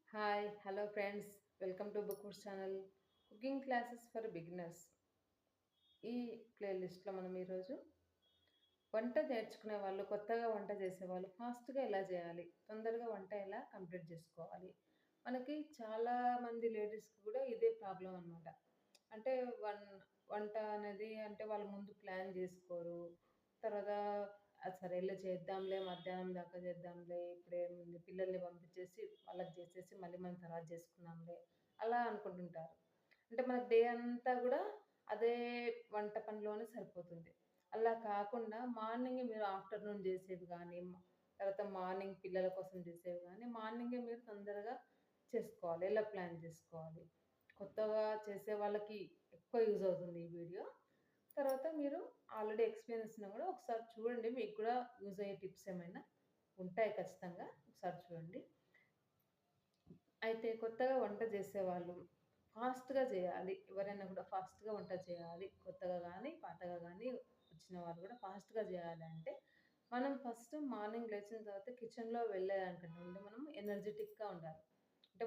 Hi hello friends, welcome to book channel. Cooking classes for beginners. ఈ ప్లేలిస్ట్లో మనం ఈరోజు వంట నేర్చుకునే వాళ్ళు, కొత్తగా వంట చేసేవాళ్ళు ఫాస్ట్గా ఎలా చేయాలి, తొందరగా వంట ఎలా కంప్లీట్ చేసుకోవాలి. మనకి చాలా మంది లేడీస్కి కూడా ఇదే ప్రాబ్లం అనమాట. అంటే వన్ వంట అనేది అంటే వాళ్ళు ముందు ప్లాన్ చేసుకోరు. తర్వాత సరేలే చేద్దాంలే, మధ్యాహ్నం దాకా చేద్దాంలే, ఇప్పుడేముంది పిల్లల్ని పంపించేసి వాళ్ళకి చేసేసి మళ్ళీ మనం తర్వాత చేసుకుందాంలే అలా అనుకుంటుంటారు. అంటే మనకు డే అంతా కూడా అదే వంట పనిలోనే సరిపోతుంది. అలా కాకుండా మార్నింగే మీరు ఆఫ్టర్‌నూన్ చేసేవి గానీ, తర్వాత మార్నింగ్ పిల్లల కోసం చేసేవి గానీ, మార్నింగే మీరు తొందరగా చేసుకోవాలి. ఎలా ప్లాన్ చేసుకోవాలి. కొత్తగా చేసే వాళ్ళకి ఎక్కువ యూజ్ అవుతుంది ఈ వీడియో. తర్వాత మీరు ఆల్రెడీ ఎక్స్‌పీరియన్స్ ఉన్నా గూడా ఒకసారి చూడండి. మీకు కూడా యూజ్ అయ్యే టిప్స్ ఏమైనా ఉంటాయి ఖచ్చితంగా. ఒకసారి చూడండి. అయితే కొత్తగా వంట చేసేవాళ్ళు ఫాస్ట్‌గా చేయాలి. ఎవరైనా కూడా ఫాస్ట్‌గా వంట చేయాలి. కొత్తగా గానీ, పాతగా గానీ వచ్చిన వాళ్ళు కూడా ఫాస్ట్‌గా చేయాలంటే, మనం ఫస్ట్ మార్నింగ్ లేచిన తర్వాత కిచెన్‌లో వెళ్ళేదానికంటే ముందు మనం ఎనర్జిటిక్‌గా ఉండాలి. అంటే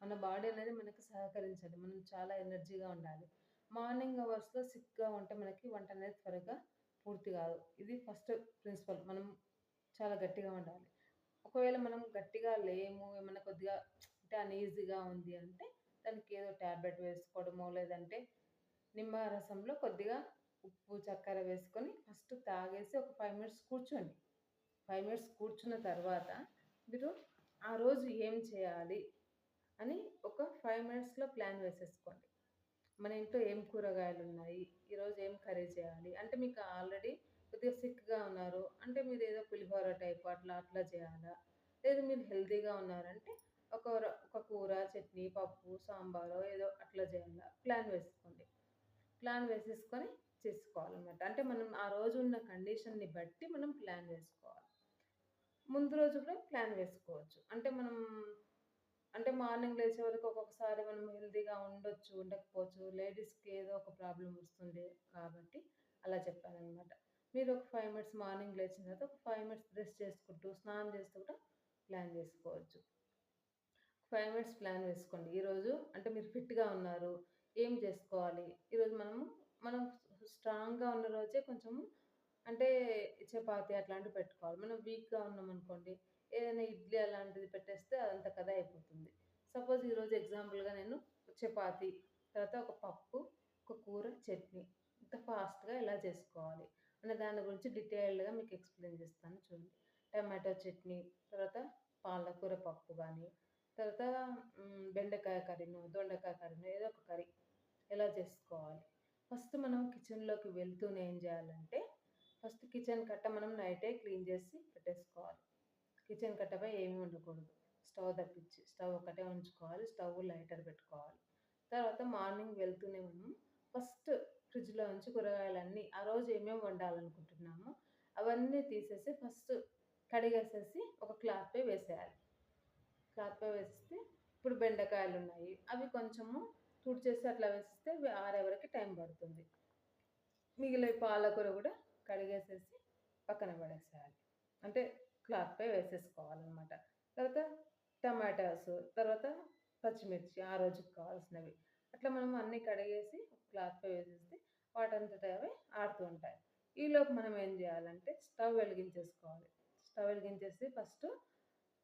మన బాడీ అనేది మనకి సహకరించాలి. మనం చాలా ఎనర్జీగా ఉండాలి. మార్నింగ్ అవర్స్‌లో సిక్‌గా ఉంటే మనకి వంట అనేది త్వరగా పూర్తి కాదు. ఇది ఫస్ట్ ప్రిన్సిపల్. మనం చాలా గట్టిగా ఉండాలి. ఒకవేళ మనం గట్టిగా లేము, ఏమన్నా కొద్దిగా అంటే అన్‌ఈజీగా ఉంది అంటే, దానికి ఏదో టాబ్లెట్ వేసుకోవడమో, లేదంటే నిమ్మరసంలో కొద్దిగా ఉప్పు, చక్కెర వేసుకొని ఫస్ట్ తాగేసి ఒక 5 మినిట్స్ కూర్చోండి. 5 మినిట్స్ కూర్చున్న తర్వాత మీరు ఆ రోజు ఏం చేయాలి అని ఒక 5 మినిట్స్‌లో ప్లాన్ వేసేసుకోండి. మన ఇంట్లో ఏం కూరగాయలున్నాయి, ఈరోజు ఏం కర్రీ చేయాలి. అంటే మీకు ఆల్రెడీ కొద్దిగా సిక్‌గా ఉన్నారు. అంటే మీరేదో పులిహోర టైపు అట్లా చేయాలా? లేదు మీరు హెల్తీగా ఉన్నారంటే ఒక కూర, చట్నీ, పప్పు, సాంబారో ఏదో అట్లా చేయాలా? ప్లాన్ వేసుకోండి. ప్లాన్ వేసేసుకొని చేసుకోవాలనమాట. అంటే మనం ఆ రోజు ఉన్న కండిషన్‌ని బట్టి మనం ప్లాన్ వేసుకోవాలి. ముందు రోజు కూడా ప్లాన్ వేసుకోవచ్చు. అంటే మార్నింగ్ లేచే వరకు ఒక్కొక్కసారి మనం హెల్తీగా ఉండొచ్చు, ఉండకపోవచ్చు. లేడీస్‌కి ఏదో ఒక ప్రాబ్లమ్ వస్తుంది కాబట్టి అలా చెప్పాననమాట. మీరు ఒక 5 మినిట్స్ మార్నింగ్ లేచిన తర్వాత ఒక 5 మినిట్స్ బ్రష్ చేసుకుంటూ, స్నానం చేస్తూ కూడా ప్లాన్ చేసుకోవచ్చు. 5 మినిట్స్ ప్లాన్ వేసుకోండి. ఈరోజు అంటే మీరు ఫిట్‌గా ఉన్నారు. ఏం చేసుకోవాలి? ఈరోజు మనం స్ట్రాంగ్‌గా ఉన్న రోజే కొంచెము అంటే చపాతీ అట్లాంటివి పెట్టుకోవాలి. మనం వీక్‌గా ఉన్నామనుకోండి, ఏదైనా ఇడ్లీ అలాంటిది పెట్టేస్తే అదంతా కథ అయిపోతుంది. సపోజ్ ఈరోజు ఎగ్జాంపుల్‌గా నేను చపాతీ, తర్వాత ఒక పప్పు, ఒక కూర, చట్నీ ఇంత ఫాస్ట్‌గా ఎలా చేసుకోవాలి అనే దాని గురించి డీటెయిల్డ్‌గా మీకు ఎక్స్‌ప్లెయిన్ చేస్తాను చూడండి. టమాటో చట్నీ, తర్వాత పాలకూర పప్పు గాని, తర్వాత బెండకాయ కర్రీనో, దొండకాయ కర్రీనో ఏదో ఒక కర్రీ ఎలా చేసుకోవాలి. ఫస్ట్ మనం కిచెన్‌లోకి వెళ్తూనే ఏం చేయాలంటే, ఫస్ట్ కిచెన్ కట్ట మనం నైటే క్లీన్ చేసి పెట్టేసుకోవాలి. కిచెన్ కట్టపై ఏమీ ఉండకూడదు. స్టవ్ తప్పించి. స్టవ్ ఒకటే ఉంచుకోవాలి. స్టవ్ లైటర్ పెట్టుకోవాలి. తర్వాత మార్నింగ్ వెళ్తూనే మనం ఫస్ట్ ఫ్రిడ్జ్‌లో నుంచి కూరగాయలన్నీ ఆ రోజు ఏమేమి వండాలనుకుంటున్నామో అవన్నీ తీసేసి ఫస్ట్ కడిగేసేసి ఒక క్లాత్‌పై వేసేయాలి. క్లాత్‌పై వేసేస్తే ఇప్పుడు బెండకాయలున్నాయి. అవి కొంచెము తుడిచేసి అట్లా వేసేస్తే అవి ఆరే వరకు టైం పడుతుంది. మిగిలిన పాలకూర గూడా కడిగేసేసి పక్కన పడేసేయాలి. అంటే క్లాత్‌పై వేసేసుకోవాలనమాట. తర్వాత టమాటాసు, తర్వాత పచ్చిమిర్చి ఆ రోజుకి కావాల్సినవి. అట్లా మనం అన్నీ కడిగేసి క్లాత్‌పై వేసేస్తే వాటంతట అవే ఆడుతూ ఉంటాయి. ఈలోపు మనం ఏం జేయాలంటే స్టవ్ వెలిగించేసుకోవాలి. స్టవ్ వెలిగించేసి ఫస్ట్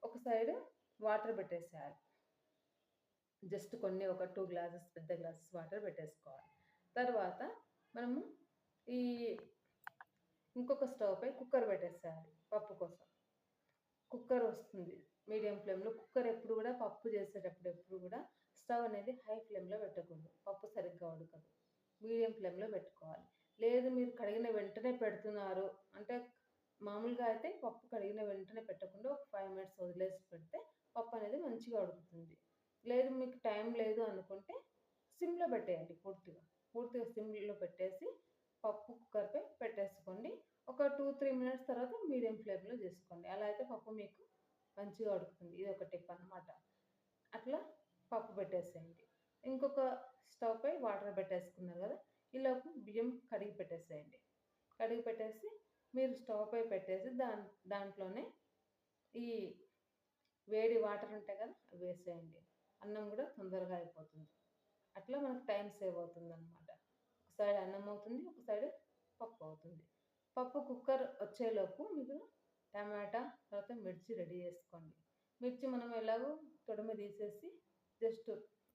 ఒక సైడు వాటర్ పెట్టేసేయాలి. జస్ట్ కొన్ని ఒక 2 గ్లాసెస్ పెద్ద గ్లాసెస్ వాటర్ పెట్టేసుకోవాలి. తర్వాత మనము ఈ ఇంకొక స్టవ్ పై కుక్కర్ పెట్టేసేయాలి పప్పు కోసం. కుక్కర్ వస్తుంది. మీడియం ఫ్లేమ్‌లో కుక్కర్ ఎప్పుడు గూడా పప్పు చేసేటప్పుడు ఎప్పుడు గూడా స్టవ్ అనేది హై ఫ్లేమ్‌లో పెట్టకూడదు. పప్పు సరిగ్గా ఉడకదు. మీడియం ఫ్లేమ్‌లో పెట్టుకోవాలి. లేదు మీరు కడిగిన వెంటనే పెడుతున్నారు అంటే మామూలుగా అయితే పప్పు కడిగిన వెంటనే పెట్టకుండా ఒక 5 మినిట్స్ వదిలేసి పెడితే పప్పు అనేది మంచిగా ఉడుకుతుంది. లేదు మీకు టైం లేదు అనుకుంటే సిమ్‌లో పెట్టేయండి పూర్తిగా. పూర్తిగా సిమ్‌లో పెట్టేసి పప్పు కుక్కర్‌పై పెట్టేసుకోండి. ఒక 2, 3 మినిట్స్ తర్వాత మీడియం ఫ్లేమ్‌లో చేసుకోండి. అలా అయితే పప్పు మీకు మంచిగా ఉడుకుతుంది. ఇదొక టిప్ అనమాట. అట్లా పప్పు పెట్టేసేయండి. ఇంకొక స్టవ్ పై వాటర్ పెట్టేసుకున్నారు గదా! ఈలోపు బియ్యం కడిగి పెట్టేసేయండి. కడిగి పెట్టేసి మీరు స్టవ్ పై పెట్టేసి దాంట్లోనే ఈ వేడి వాటర్ ఉంటాయి కదా అవి వేసేయండి. అన్నం కూడా తొందరగా అయిపోతుంది. అట్లా మనకు టైం సేవ్ అవుతుందనమాట. ఒక సైడ్ అన్నం అవుతుంది, ఒక సైడ్ పప్పు అవుతుంది. పప్పు కుక్కర్ వచ్చేలోపు మీరు టమాటా, తర్వాత మిర్చి రెడీ చేసుకోండి. మిర్చి మనం ఎలాగో తొడిమ తీసేసి జస్ట్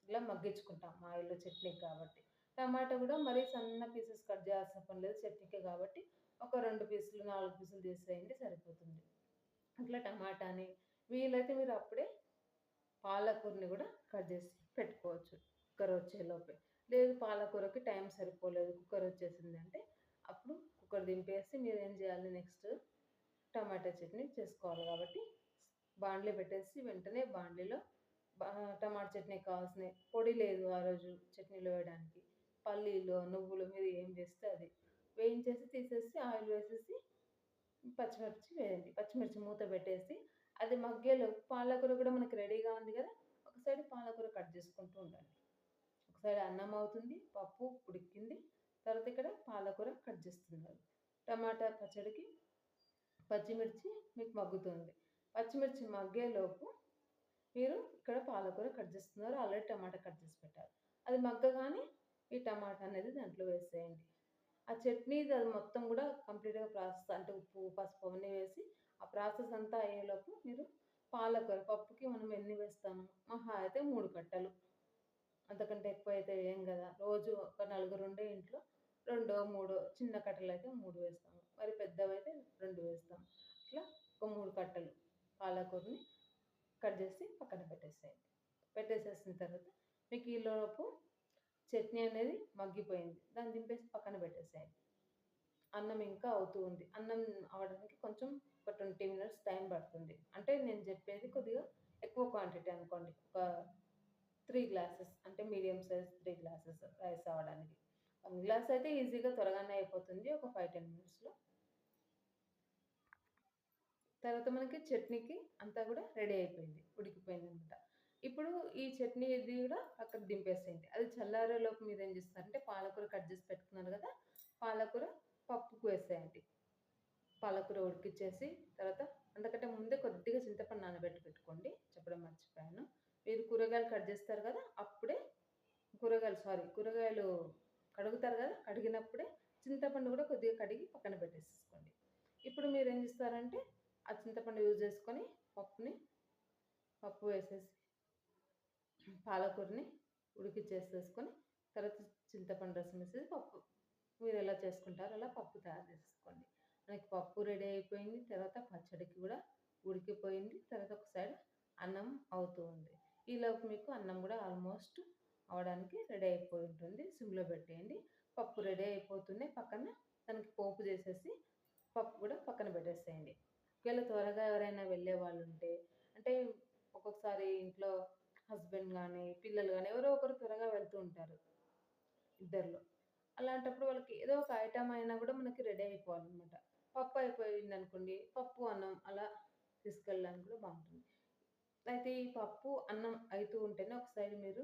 ఇలా మగ్గించుకుంటాం ఆయిల్‌లో చట్నీకి కాబట్టి. టమాటా కూడా మరీ సన్న పీసెస్ కట్ చేయాల్సిన పని లేదు చట్నీకే కాబట్టి. ఒక 2 పీసులు, 4 పీసులు చేసేయండి సరిపోతుంది. అట్లా టమాటాని వీలైతే మీరు అప్పుడే పాలకూరని కూడా కట్ చేసి పెట్టుకోవచ్చు కుక్కర్ వచ్చేలోపే. లేదు పాలకూరకి టైం సరిపోలేదు కుక్కర్ వచ్చేసిందంటే అప్పుడు కుక్కర్ దింపేసి మీరేం చేయాలి నెక్స్ట్ టమాటా చట్నీ చేసుకోవాలి కాబట్టి బాండ్లీ పెట్టేసి వెంటనే బాండ్లీలో టమాటా చట్నీకి కావాల్సిన పొడి లేదు ఆ రోజు చట్నీలో వేయడానికి. పల్లీలు, నువ్వులు మీరు ఏం చేస్తే అది వేయించేసి తీసేసి ఆయిల్ వేసేసి పచ్చిమిర్చి వేయండి. పచ్చిమిర్చి మూత పెట్టేసి అది మగ్గేలోపు పాలకూర కూడా మనకి రెడీగా ఉంది కదా! ఒక సైడ్ పాలకూర కట్ చేసుకుంటూ ఉండండి. ఒక సైడ్ అన్నం అవుతుంది, పప్పు ఉడికింది. తర్వాత ఇక్కడ పాలకూర కట్ చేస్తున్నారు. టమాటా పచ్చడికి పచ్చిమిర్చి మీకు మగ్గుతుంది. పచ్చిమిర్చి మగ్గేలోపు మీరు ఇక్కడ పాలకూర కట్ చేస్తున్నారు. ఆల్రెడీ టమాటా కట్ చేసి పెట్టారు. అది మగ్గగానే ఈ టమాటా అనేది దాంట్లో వేసేయండి. ఆ చట్నీది అది మొత్తం కూడా కంప్లీట్‌గా ప్రాసెస్ అంటే ఉప్పు, పసుపు అవన్నీ వేసి ఆ ప్రాసెస్ అంతా అయ్యేలోపు మీరు పాలకూర పప్పుకి మనం ఎన్ని వేస్తాము? మహా అయితే 3 కట్టలు. అంతకంటే ఎక్కువైతే వేయం కదా! రోజు ఒక నలుగురుండే ఇంట్లో రెండో, మూడో చిన్న కట్టలైతే 3 వేస్తాము. మరి పెద్దవైతే 2 వేస్తాం. ఇట్లా ఒక 3 కట్టలు పాలకూరని కట్ చేసి పక్కన పెట్టేసేయండి. పెట్టేసేసిన తర్వాత మీకు ఈలోపు చట్నీ అనేది మగ్గిపోయింది. దాన్ని దింపేసి పక్కన పెట్టేసేయండి. అన్నం ఇంకా అవుతూ ఉంది. అన్నం అవ్వడానికి కొంచెం ఒక 20 మినిట్స్ టైం పడుతుంది. అంటే నేను చెప్పేది కొద్దిగా ఎక్కువ క్వాంటిటీ అనుకోండి. ఒక 3 గ్లాసెస్ అంటే మీడియం సైజ్ 3 గ్లాసెస్ రైస్ అవ్వడానికి. 1 గ్లాస్ అయితే ఈజీగా త్వరగానే అయిపోతుంది. ఒక 5, 10 మినిట్స్‌లో. తర్వాత మనకి చట్నీకి అంతా కూడా రెడీ అయిపోయింది. ఉడికిపోయిందనమాట. ఇప్పుడు ఈ చట్నీ ఇది కూడా పక్కకు దింపేసేయండి. అది చల్లారేలోపు మీరేం చేస్తారంటే పాలకూర కట్ చేసి పెట్టుకున్నారు కదా! పాలకూర పప్పుకు వేసేయండి. పాలకూర ఉడికిచ్చేసి తర్వాత అంతకంటే ముందే కొద్దిగా చింతపండు నానబెట్టి పెట్టుకోండి. చెప్పడం మర్చిపోయాను. మీరు కూరగాయలు కట్ చేస్తారు కదా! అప్పుడే కూరగాయలు కడుగుతారు కదా! కడిగినప్పుడే చింతపండు కూడా కొద్దిగా కడిగి పక్కన పెట్టేసేసుకోండి. ఇప్పుడు మీరేం చేస్తారంటే ఆ చింతపండు యూజ్ చేసుకొని పప్పు వేసేసి పాలకూరని ఉడికిచ్చేసేసుకొని తర్వాత చింతపండు రసం వేసేసి పప్పు మీరెలా చేసుకుంటారో అలా పప్పు తయారు చేసేసుకోండి. మనకి పప్పు రెడీ అయిపోయింది. తర్వాత పచ్చడికి కూడా ఉడికిపోయింది. తర్వాత ఒక సైడ్ అన్నం అవుతూ ఉంది. ఈలోపు మీకు అన్నం కూడా ఆల్మోస్ట్ అవ్వడానికి రెడీ అయిపోయి ఉంటుంది. సిమ్‌లో పెట్టేయండి. పప్పు రెడీ అయిపోతూనే పక్కన దానికి పోపు చేసేసి పప్పు కూడా పక్కన పెట్టేసేయండి. ఒకవేళ త్వరగా ఎవరైనా వెళ్ళేవాళ్ళుంటే అంటే ఒక్కొక్కసారి ఇంట్లో హస్బెండ్ గానీ, పిల్లలు గానీ ఎవరో ఒకరు త్వరగా వెళ్తూ ఉంటారు ఇద్దరిలో. అలాంటప్పుడు వాళ్ళకి ఏదో ఒక ఐటెమ్ అయినా గూడా మనకి రెడీ అయిపోవాలనమాట. పప్పు అయిపోయిందనుకోండి, పప్పు, అన్నం అలా తీసుకెళ్ళడానికి కూడా బావుంటుంది. అయితే ఈ పప్పు, అన్నం అయితూ ఉంటేనే ఒక సైడ్ మీరు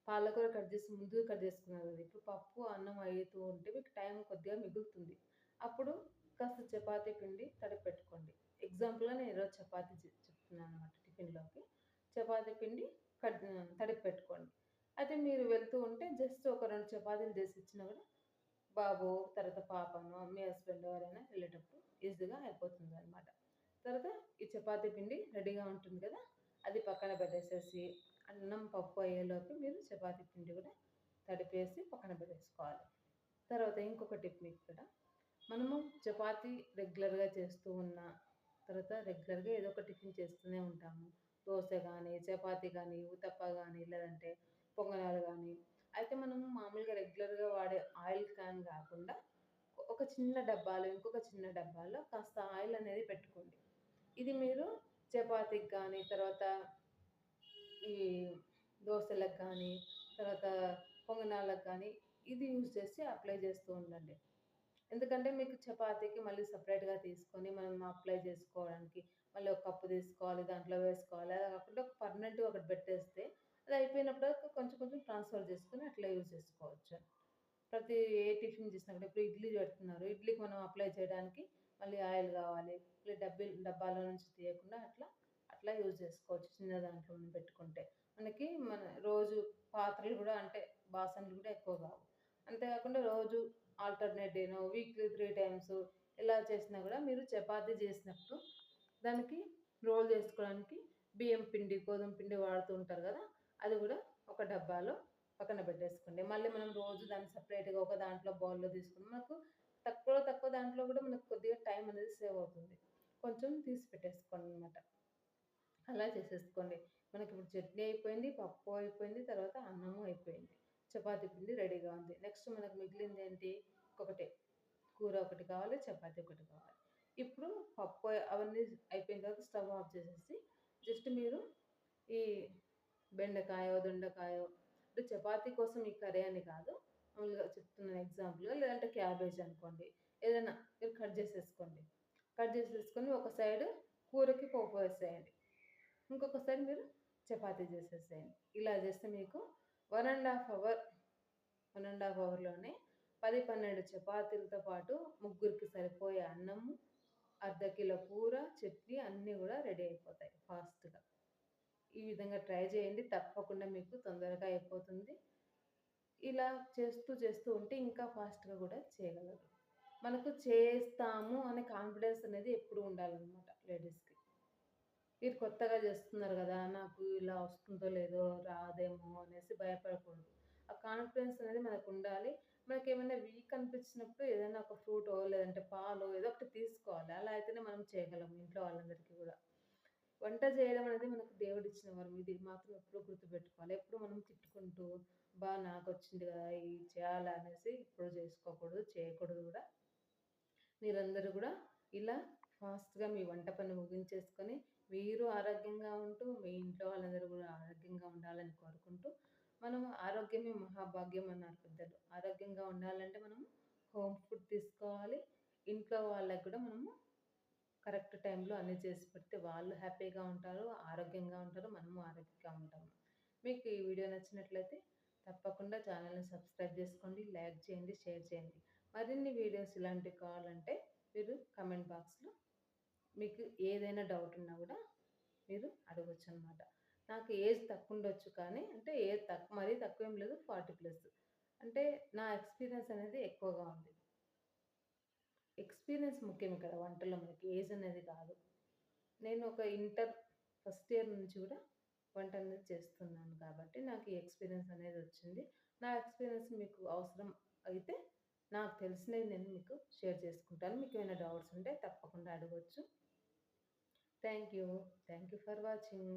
పాలకూర కట్ చేసి ముందుగా కట్ చేసుకున్నారు కదా! ఇప్పుడు పప్పు, అన్నం అయితూ ఉంటే మీకు టైం కొద్దిగా మిగులుతుంది. అప్పుడు కాస్త చపాతీ పిండి తడిపి పెట్టుకోండి. ఎగ్జాంపుల్‌గా నేను ఈరోజు చపాతీ చెప్తున్నాననమాట టిఫిన్‌లోకి. చపాతీ పిండి తడిపి పెట్టుకోండి. అయితే మీరు వెళ్తూ ఉంటే జస్ట్ ఒక 2 చపాతీలు చేసి ఇచ్చినా కూడా బాబు, తర్వాత పాపనో, మీ హస్బెండ్ ఎవరైనా వెళ్ళేటప్పుడు ఈజీగా అయిపోతుందనమాట. తర్వాత ఈ చపాతీ పిండి రెడీగా ఉంటుంది కదా! అది పక్కన పెట్టేసేసి అన్నం, పప్పు అయ్యేలోపు మీరు చపాతీ పిండి కూడా తడిపేసి పక్కన పెట్టేసుకోవాలి. తర్వాత ఇంకొక టిప్ మీకిక్కడ. మనము చపాతీ రెగ్యులర్‌గా చేస్తూ ఉన్నా, తర్వాత రెగ్యులర్‌గా ఏదో ఒక టిఫిన్ చేస్తూనే ఉంటాము. దోస గానీ, చపాతీ గానీ, ఊతప్ప గానీ, లేదంటే పొంగనాలు గానీ. అయితే మనము మామూలుగా రెగ్యులర్‌గా వాడే ఆయిల్ క్యాన్ గాకుండా ఒక చిన్న డబ్బాలో, ఇంకొక చిన్న డబ్బాలో కాస్త ఆయిల్ అనేది పెట్టుకోండి. ఇది మీరు చపాతీకి గానీ, తర్వాత ఈ దోసలకు గానీ, తర్వాత పొంగనాలకు గానీ, ఇది యూజ్ చేసి అప్లై చేస్తూ ఉండండి. ఎందుకంటే మీకు చపాతీకి మళ్ళీ సెపరేట్‌గా తీసుకొని మనం అప్లై చేసుకోవడానికి మళ్ళీ ఒక కప్పు తీసుకోవాలి, దాంట్లో వేసుకోవాలి. అలా కాకుండా ఒక పర్మనెంట్‌గా ఒకటి పెట్టేస్తే అది అయిపోయినప్పుడు కొంచెం కొంచెం ట్రాన్స్‌ఫర్ చేసుకొని అట్లా యూజ్ చేసుకోవచ్చు. ప్రతి ఏ టిఫిన్ చేసినా కూడా ఇప్పుడు ఇడ్లీ పెడుతున్నారు. ఇడ్లీకి మనం అప్లై చేయడానికి మళ్ళీ ఆయిల్ కావాలి. మళ్ళీ డబ్బాలో నుంచి తీయకుండా అట్లా అట్లా యూజ్ చేసుకోవచ్చు. చిన్న దాంట్లో మనం పెట్టుకుంటే. మనకి మన రోజు పాత్రలు గూడా అంటే బాసనలు గూడా ఎక్కువ గావు. అంతేకాకుండా రోజు ఆల్టర్‌నేట్ డేనో, వీక్లీ 3 టైమ్స్ ఇలా చేసినా గూడా మీరు చపాతీ చేసినప్పుడు దానికి రోల్ చేసుకోవడానికి బియ్యం పిండి, గోధుమ పిండి వాడుతూ ఉంటారు గదా! అది గూడా ఒక డబ్బాలో పక్కన పెట్టేసుకోండి. మళ్ళీ మనం రోజు దాన్ని సెపరేట్‌గా ఒక దాంట్లో బౌల్‌లో తీసుకొని మనకు తక్కువలో తక్కువ దాంట్లో గూడా మనకు కొద్దిగా టైం అనేది సేవ్ అవుతుంది. కొంచెం తీసి పెట్టేసుకోండనమాట. అలా చేసేసుకోండి. మనకిప్పుడు చట్నీ అయిపోయింది, పప్పు అయిపోయింది, తర్వాత అన్నము అయిపోయింది. చపాతీ పిండి రెడీగా ఉంది. నెక్స్ట్ మనకు మిగిలిందేంటి? ఒకటే కూర ఒకటి కావాలి, చపాతీ ఒకటి కావాలి. ఇప్పుడు పప్పు అవన్నీ అయిపోయిన తర్వాత స్టవ్ ఆఫ్ చేసేసి జస్ట్ మీరు ఈ బెండకాయో, దొండకాయో ఇప్పుడు చపాతీ కోసం ఈ కర్రీ అని కాదు. మామూలుగా చెప్తున్నాను ఎగ్జాంపుల్‌గా. లేదంటే క్యాబేజ్ అనుకోండి. ఏదైనా మీరు కట్ చేసేసుకోండి. కట్ చేసేసుకొని ఒక సైడ్ కూరకి పోపు వేసేయండి. ఇంకొక సైడ్ మీరు చపాతీ చేసేసేయండి. ఇలా చేస్తే మీకు 1 ½ అవర్ 1 ½ అవర్‌లోనే 10, 12 చపాతీలతో పాటు ముగ్గురికి సరిపోయే అన్నము, అర్ధ కిలో కూర, చట్నీ అన్నీ గూడా రెడీ అయిపోతాయి ఫాస్ట్‌గా. ఈ విధంగా ట్రై చేయండి. తప్పకుండా మీకు తొందరగా అయిపోతుంది. ఇలా చేస్తూ ఉంటే ఇంకా ఫాస్ట్‌గా గూడా చేయగలరు. మనకు చేస్తాము అనే కాన్ఫిడెన్స్ అనేది ఎప్పుడూ ఉండాలనమాట లేడీస్‌కి. మీరు కొత్తగా చేస్తున్నారు గదా! నాకు ఇలా వస్తుందో లేదో, రాదేమో అనేసి భయపడకూడదు. ఆ కాన్ఫిడెన్స్ అనేది మనకుండాలి. మనకేమైనా వీక్ అనిపించినప్పుడు ఏదైనా ఒక ఫ్రూటో, లేదంటే పాలో ఏదో ఒకటి తీసుకోవాలి. అలా అయితేనే మనం చేయగలం ఇంట్లో వాళ్ళందరికీ గూడా. వంట చేయడం అనేది మనకు దేవుడిచ్చిన వరం. ఇది మాత్రం ఎప్పుడూ గుర్తుపెట్టుకోవాలి. ఎప్పుడు మనం తిట్టుకుంటూ, నాకొచ్చింది గదా! ఇది చేయాలా అనేసి ఎప్పుడు చేసుకోకూడదు. చేయకూడదు గూడా. మీరందరూ గూడా ఇలా ఫాస్ట్‌గా మీ వంట పని ముగించేసుకొని, మీరు ఆరోగ్యంగా ఉంటూ, మీ ఇంట్లో వాళ్ళందరూ గూడా ఆరోగ్యంగా ఉండాలని కోరుకుంటూ, మనం ఆరోగ్యమే మహాభాగ్యం అన్నారు పెద్దలు. ఆరోగ్యంగా ఉండాలంటే మనము హోమ్ ఫుడ్ తీసుకోవాలి. ఇంట్లో వాళ్ళకి గూడా మనము కరెక్ట్ టైంలో అన్నీ చేసి పెడితే వాళ్ళు హ్యాపీగా ఉంటారు, ఆరోగ్యంగా ఉంటారు, మనము ఆరోగ్యంగా ఉంటాము. మీకు ఈ వీడియో నచ్చినట్లయితే తప్పకుండా ఛానల్‌ని సబ్స్క్రైబ్ చేసుకోండి, లైక్ చేయండి, షేర్ చేయండి. మరిన్ని వీడియోస్ ఇలాంటివి కావాలంటే మీరు కామెంట్ బాక్స్‌లో మీకు ఏదైనా డౌట్ ఉన్నా గూడా మీరు అడగొచ్చనమాట. నాకు ఏజ్ తక్కువుండొచ్చు కానీ అంటే ఏజ్ మరీ తక్కువేం లేదు 40+. అంటే నా ఎక్స్‌పీరియన్స్ అనేది ఎక్కువగా ఉంది. ఎక్స్‌పీరియన్స్ ముఖ్యం ఇక్కడ వంటలో మనకి ఏజ్ అనేది కాదు. నేను ఒక ఇంటర్ ఫస్ట్ ఇయర్ నుంచి గూడా వంట అనేది చేస్తున్నాను కాబట్టి నాకు ఈ ఎక్స్‌పీరియన్స్ అనేది వచ్చింది. నా ఎక్స్‌పీరియన్స్ మీకు అవసరం అయితే నాకు తెలిసినవి నేను మీకు షేర్ చేసుకుంటాను. మీకేమైనా డౌట్స్ ఉంటే తప్పకుండా అడగొచ్చు. Thank you. Thank you for watching.